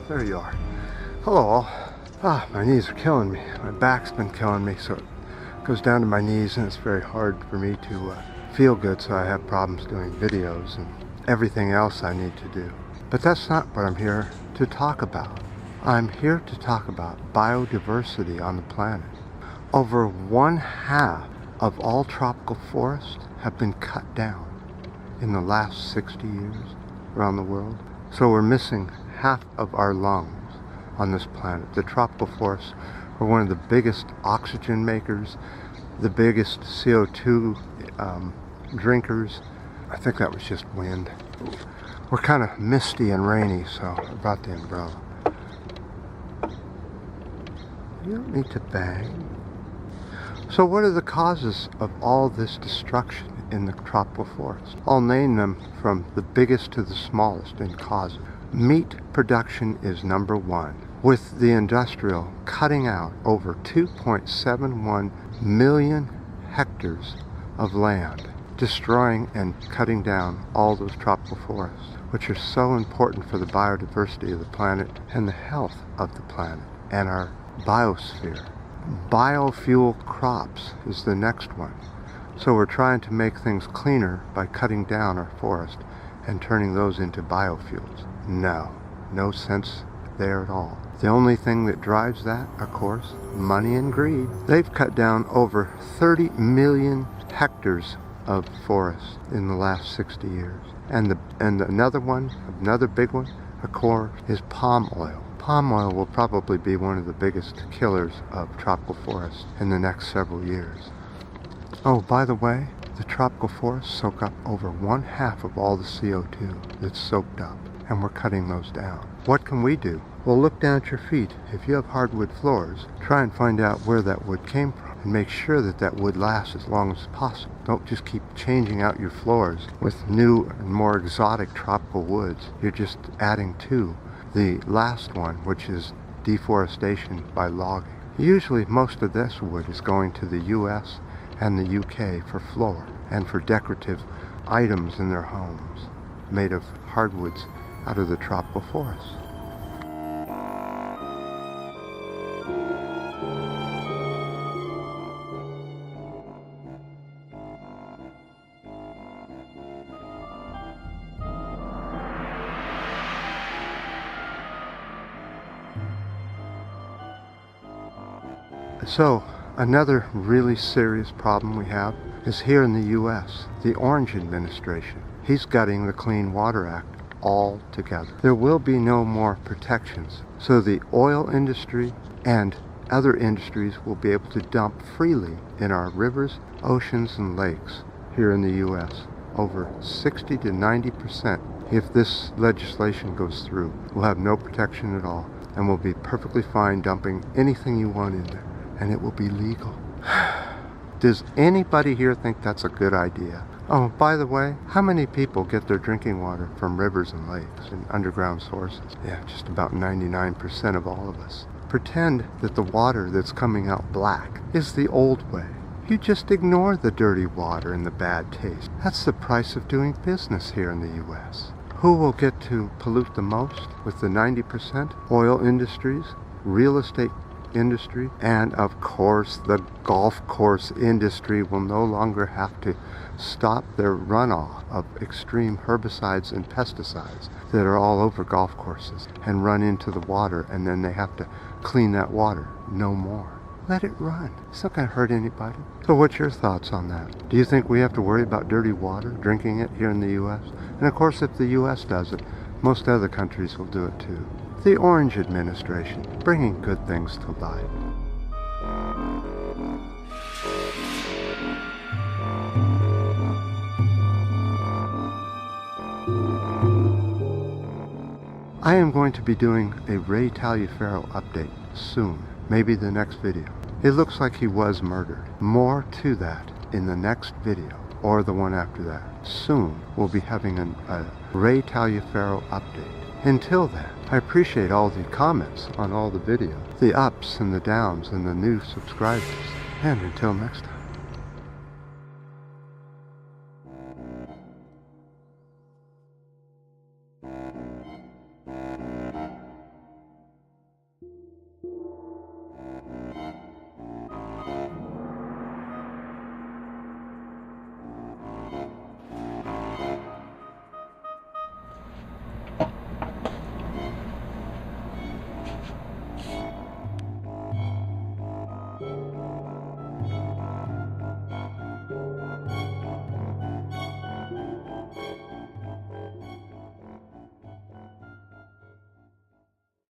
there you are. Hello all. My knees are killing me. My back's been killing me, so it goes down to my knees and it's very hard for me to feel good, so I have problems doing videos and everything else I need to do. But that's not what I'm here to talk about. I'm here to talk about biodiversity on the planet. Over 1/2 of all tropical forests have been cut down in the last 60 years around the world. So we're missing half of our lungs on this planet. The tropical forests are one of the biggest oxygen makers, the biggest CO2 drinkers. I think that was just wind. We're kind of misty and rainy, so I brought the umbrella. You don't need to bang. So what are the causes of all this destruction in the tropical forest? I'll name them from the biggest to the smallest in causes. Meat production is number one, with the industrial cutting out over 2.71 million hectares of land, destroying and cutting down all those tropical forests, which are so important for the biodiversity of the planet and the health of the planet and our biosphere. Biofuel crops is the next one. So we're trying to make things cleaner by cutting down our forest and turning those into biofuels. No sense there at all. The only thing that drives that, of course, money and greed. They've cut down over 30 million hectares of forest in the last 60 years. And another big one, of course, is palm oil. Palm oil will probably be one of the biggest killers of tropical forests in the next several years. Oh, by the way, the tropical forests soak up over 1/2 of all the CO2 that's soaked up, and we're cutting those down. What can we do? Well, look down at your feet. If you have hardwood floors, try and find out where that wood came from and make sure that that wood lasts as long as possible. Don't just keep changing out your floors with new and more exotic tropical woods. You're just adding to the last one, which is deforestation by logging. Usually most of this wood is going to the US and the UK for floor and for decorative items in their homes made of hardwoods out of the tropical forest. So, another really serious problem we have is here in the US, the Orange administration. He's gutting the Clean Water Act altogether. There will be no more protections, so the oil industry and other industries will be able to dump freely in our rivers, oceans, and lakes here in the US. Over 60 to 90%, if this legislation goes through, will have no protection at all and will be perfectly fine dumping anything you want in there. And it will be legal. Does anybody here think that's a good idea? Oh, by the way, how many people get their drinking water from rivers and lakes and underground sources? Yeah, just about 99% of all of us. Pretend that the water that's coming out black is the old way. You just ignore the dirty water and the bad taste. That's the price of doing business here in the US. Who will get to pollute the most with the 90%? Oil industries, real estate industry, and of course the golf course industry will no longer have to stop their runoff of extreme herbicides and pesticides that are all over golf courses and run into the water, and then they have to clean that water. No more. Let it run. It's not going to hurt anybody. So what's your thoughts on that? Do you think we have to worry about dirty water, drinking it here in the US? And of course, if the US does it, most other countries will do it too. The Orange administration, bringing good things to light. I am going to be doing a Ray Taliaferro update soon, maybe the next video. It looks like he was murdered. More to that in the next video, or the one after that. Soon we'll be having a Ray Taliaferro update. Until then, I appreciate all the comments on all the videos, the ups and the downs and the new subscribers. And until next time.